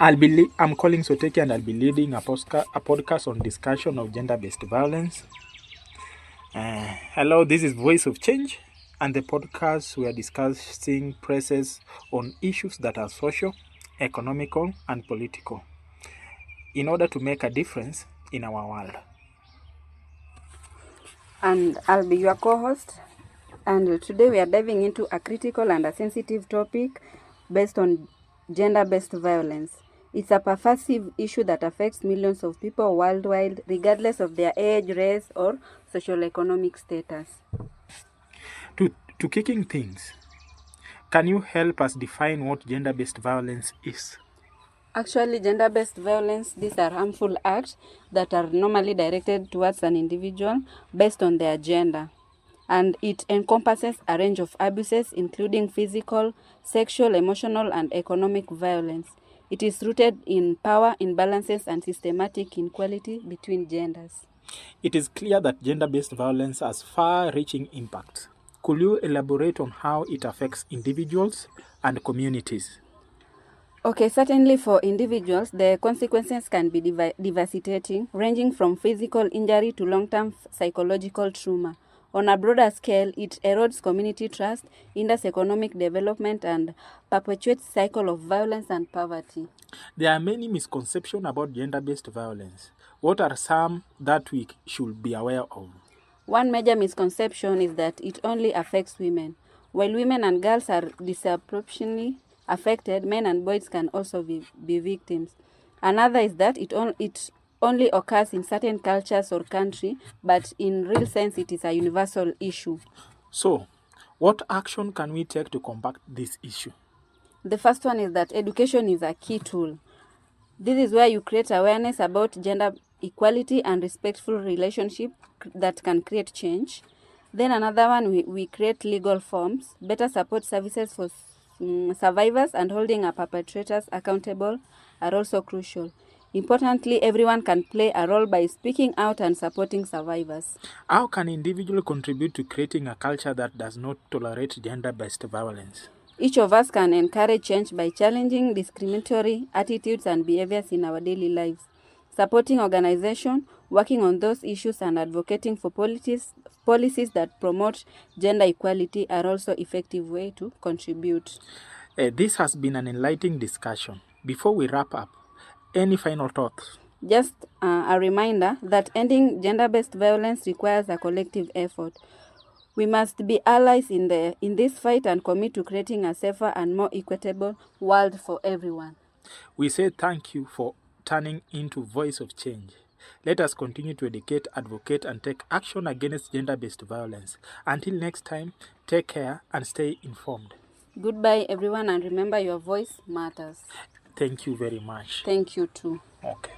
I'm calling Soteki, and I'll be leading a podcast on discussion of gender-based violence. Hello, this is Voice of Change, and the podcast we are discussing presses on issues that are social, economical, and political in order to make a difference in our world. And I'll be your co-host. And today we are diving into a critical and a sensitive topic based on gender-based violence. It's a pervasive issue that affects millions of people worldwide, regardless of their age, race, or socio-economic status. To kicking things, can you help us define what gender-based violence is? Actually, gender-based violence, these are harmful acts that are normally directed towards an individual based on their gender. And it encompasses a range of abuses, including physical, sexual, emotional, and economic violence. It is rooted in power imbalances and systematic inequality between genders. It is clear that gender-based violence has far-reaching impacts. Could you elaborate on how it affects individuals and communities? Okay, certainly for individuals, the consequences can be devastating, ranging from physical injury to long-term psychological trauma. On a broader scale, it erodes community trust, hinders economic development, and perpetuates a cycle of violence and poverty. There are many misconceptions about gender-based violence. What are some that we should be aware of? One major misconception is that it only affects women. While women and girls are disproportionately affected, men and boys can also be victims. Another is that it only occurs in certain cultures or countries, but in real sense it is a universal issue. So, what action can we take to combat this issue? The first one is that education is a key tool. This is where you create awareness about gender equality and respectful relationship that can create change. Then another one, we create legal forms, better support services for survivors, and holding our perpetrators accountable are also crucial. Importantly, everyone can play a role by speaking out and supporting survivors. How can individuals contribute to creating a culture that does not tolerate gender-based violence? Each of us can encourage change by challenging discriminatory attitudes and behaviors in our daily lives, supporting organizations, working on those issues, and advocating for policies that promote gender equality are also effective ways to contribute. This has been an enlightening discussion. Before we wrap up, any final thoughts? Just a reminder that ending gender-based violence requires a collective effort. We must be allies in this fight and commit to creating a safer and more equitable world for everyone. We say thank you for turning into Voice of Change. Let us continue to educate, advocate, and take action against gender-based violence. Until next time, take care and stay informed. Goodbye, everyone, and remember your voice matters. Thank you very much. Thank you too. Okay.